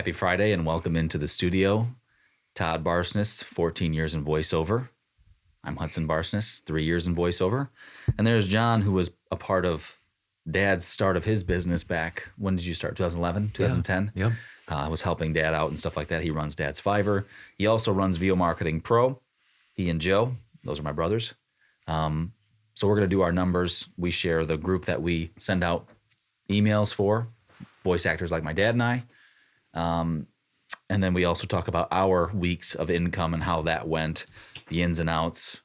Happy Friday and welcome into the studio. Todd Barsness, 14 years in voiceover. I'm Hudson Barsness, 3 years in voiceover. And there's John, who was a part of Dad's start of his business back. When did you start? 2011, 2010? Yeah. I was helping Dad out and stuff like that. He runs Dad's Fiverr. He also runs VO Marketing Pro. He and Joe, those are my brothers. So we're going to do our numbers. We share the group that we send out emails for, voice actors like my dad and I. And then we also talk about our weeks of income and how that went, the ins and outs.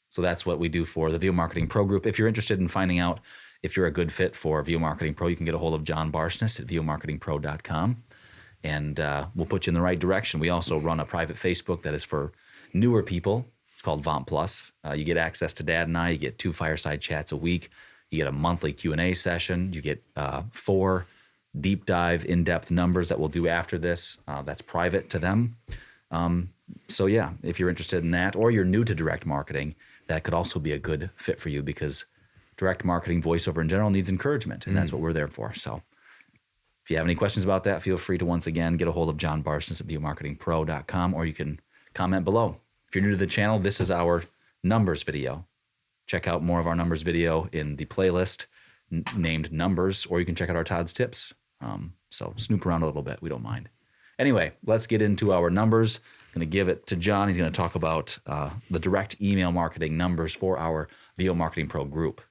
So that's what we do for the VO Marketing Pro group. If you're interested in finding out if you're a good fit for VO Marketing Pro, you can get a hold of John Barsness at vomarketingpro.com, and we'll put you in the right direction. We also run a private Facebook that is for newer people. It's called VOMP Plus. You get access to Dad and I. You get 2 fireside chats a week. You get a monthly Q&A session. You get 4 deep dive, in-depth numbers that we'll do after this. That's private to them. So yeah, if you're interested in that, or you're new to direct marketing, that could also be a good fit for you, because direct marketing, voiceover in general, needs encouragement, and that's what we're there for. So if you have any questions about that, feel free to once again get a hold of John Barsness at vomarketingpro.com, or you can comment below. If you're new to the channel, this is our numbers video. Check out more of our numbers video in the playlist named Numbers, or you can check out our Todd's Tips. So snoop around a little bit. We don't mind. Anyway, let's get into our numbers. I'm going to give it to John. He's going to talk about the direct email marketing numbers for our VO Marketing Pro group.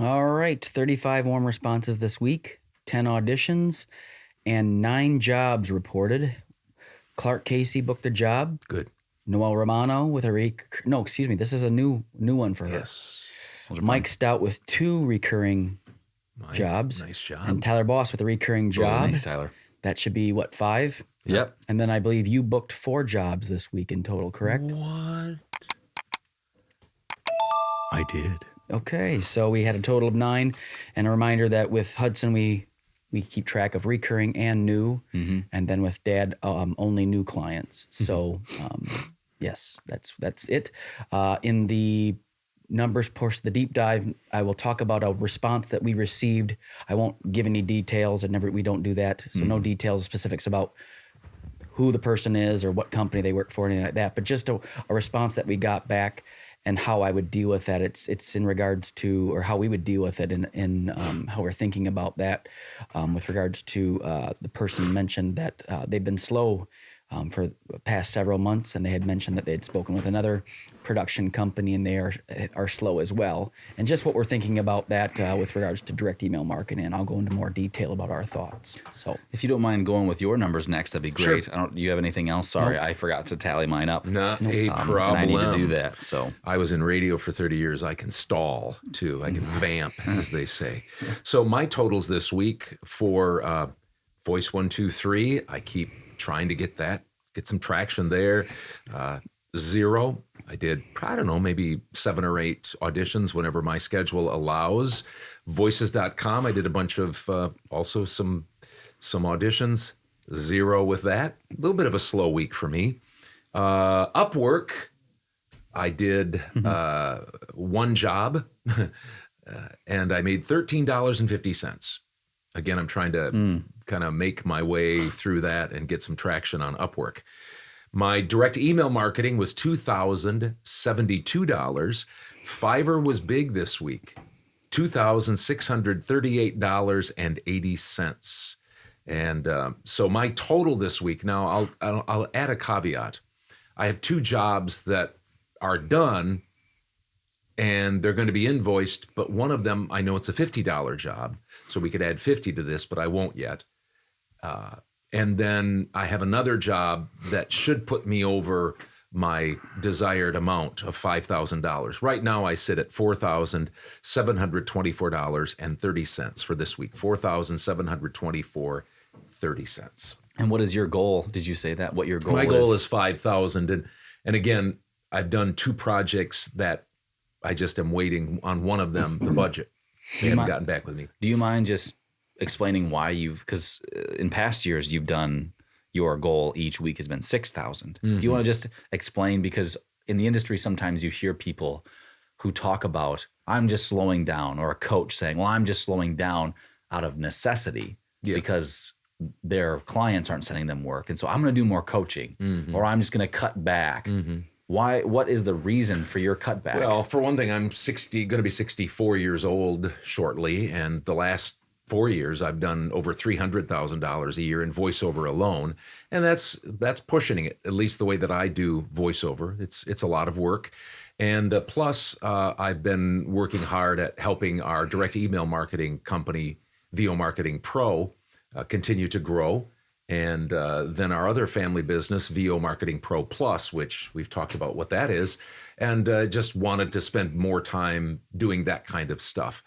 All right, 35 warm responses this week, 10 auditions, and 9 jobs reported. Clark Casey booked a job. Good. Noel Romano with this is a new one for her. Yes. Mike Stout with 2 recurring jobs. Nice job. And Tyler Boss with a recurring job. Nice, Tyler. That should be, 5? Yep. And then I believe you booked 4 jobs this week in total, correct? What? I did. Okay, so we had a total of 9. And a reminder that with Hudson, we keep track of recurring and new. Mm-hmm. And then with Dad, only new clients. So, yes, that's it. In the numbers portion, the deep dive, I will talk about a response that we received. I won't give any details. We don't do that. So no details, specifics about who the person is or what company they work for, anything like that. But just a response that we got back and how I would deal with that. It's in regards to, or how we would deal with it in how we're thinking about that with regards to the person mentioned that they've been slow for the past several months, and they had mentioned that they had spoken with another production company, and they are slow as well. And just what we're thinking about that with regards to direct email marketing, and I'll go into more detail about our thoughts. So, if you don't mind going with your numbers next, that'd be great. Sure. Do you have anything else? Sorry, Nope. I forgot to tally mine up. Not a problem. And I need to do that. So I was in radio for 30 years. I can stall, too. I can vamp, as they say. So my totals this week for Voice 123, I keep trying to get some traction there. 0. I did, maybe 7 or 8 auditions whenever my schedule allows. Voices.com, I did a bunch of also some auditions. 0 with that. A little bit of a slow week for me. Upwork, I did 1 job, and I made $13.50. Again, I'm trying to kind of make my way through that and get some traction on Upwork. My direct email marketing was $2,072. Fiverr was big this week, $2,638.80. And so my total this week, now I'll add a caveat. I have 2 jobs that are done and they're going to be invoiced, but one of them, I know it's a $50 job, so we could add 50 to this, but I won't yet. And then I have another job that should put me over my desired amount of $5,000. Right now I sit at $4,724.30 for this week, $4,724.30. And what is your goal? Did you say that? What your goal is? My goal is $5,000. And again, I've done 2 projects that I just am waiting on one of them, the budget. They haven't gotten back with me. Do you mind just explaining why because in past years you've done your goal each week has been 6,000. Do you want to just explain, because in the industry sometimes you hear people who talk about, I'm just slowing down, or a coach saying, well, I'm just slowing down out of necessity because their clients aren't sending them work. And so I'm going to do more coaching or I'm just going to cut back. Why? What is the reason for your cutback? Well, for one thing, I'm going to be 64 years old shortly. And the last 4 years, I've done over $300,000 a year in voiceover alone. And that's pushing it, at least the way that I do voiceover. It's a lot of work. And plus, I've been working hard at helping our direct email marketing company, VO Marketing Pro, continue to grow. And then our other family business, VO Marketing Pro Plus, which we've talked about what that is, and just wanted to spend more time doing that kind of stuff.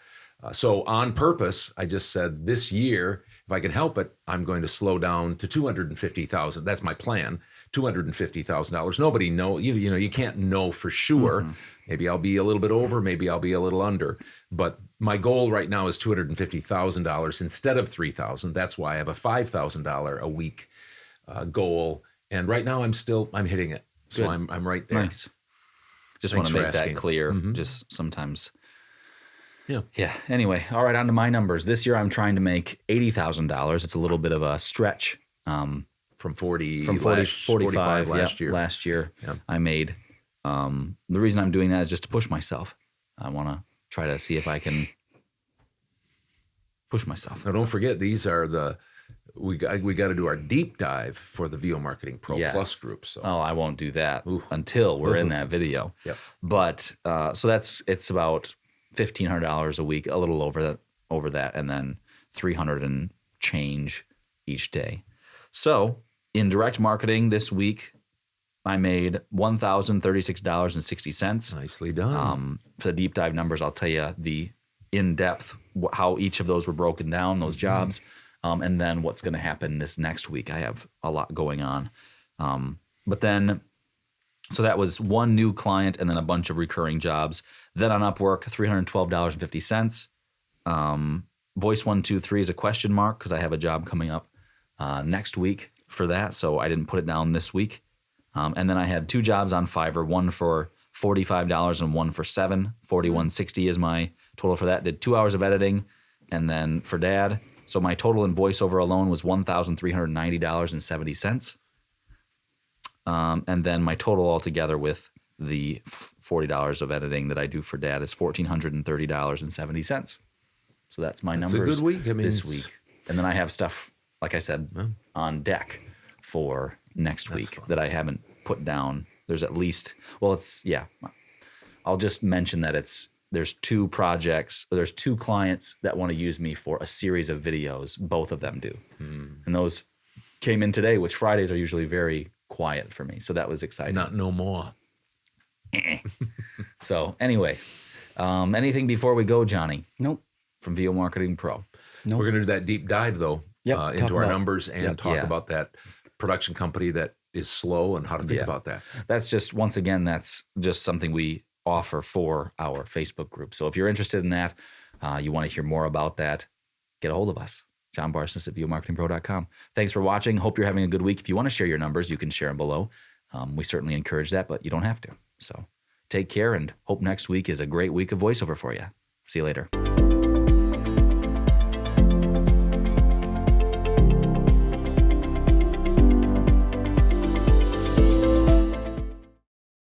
So on purpose, I just said this year, if I can help it, I'm going to slow down to $250,000. That's my plan, $250,000. Nobody knows, you can't know for sure. Maybe I'll be a little bit over, maybe I'll be a little under. But my goal right now is $250,000 instead of $3,000. That's why I have a $5,000 a week goal. And right now I'm hitting it. So Good. I'm right there. Nice. Just Thanks want to for make that asking. clear. Just sometimes. Yeah. Yeah. Anyway, all right, on to my numbers. This year I'm trying to make $80,000. It's a little bit of a stretch. From 40, From 45 last year. Last year Yeah. I made. The reason I'm doing that is just to push myself. I want to try to see if I can push myself. Now, don't forget, these are we got to do our deep dive for the VO Marketing Pro Yes. Plus group. So Oh, I won't do that until we're in that video. Yep. But so it's about $1,500 a week, a little over that, and then $300 and change each day. So in direct marketing this week, I made $1,036.60. nicely done. For the deep dive numbers, I'll tell you the in-depth, how each of those were broken down, those jobs, and then what's going to happen this next week. I have a lot going on. But then, so that was one new client and then a bunch of recurring jobs. Then on Upwork, $312.50. Voice 123 is a question mark because I have a job coming up next week for that, so I didn't put it down this week. And then I had two jobs on Fiverr, one for $45 and one for $7. $41.60 is my total for that. Did 2 hours of editing, and then for Dad. So my total in voiceover alone was $1,390.70. And then my total altogether with the $40 of editing that I do for Dad is $1,430.70. So that's my That's numbers a good week. I mean, this week. And then I have stuff, like I said, on deck for next week fun. that I haven't put down. There's at least, I'll just mention that there's two projects, there's two clients that want to use me for a series of videos. Both of them do. And those came in today, which Fridays are usually very quiet for me. So that was exciting. Not no more. So anyway, anything before we go, Johnny, Nope. from VO Marketing Pro? Nope. We're going to do that deep dive, though, Yep, into talk our about- numbers and talk Yeah. about that production company that is slow and how to think Yeah. about that. That's just, once again, that's just something we offer for our Facebook group. So if you're interested in that, you want to hear more about that, get a hold of us. John Barsness at VOMarketingPro.com. Thanks for watching. Hope you're having a good week. If you want to share your numbers, you can share them below. We certainly encourage that, but you don't have to. So take care and hope next week is a great week of voiceover for you. See you later.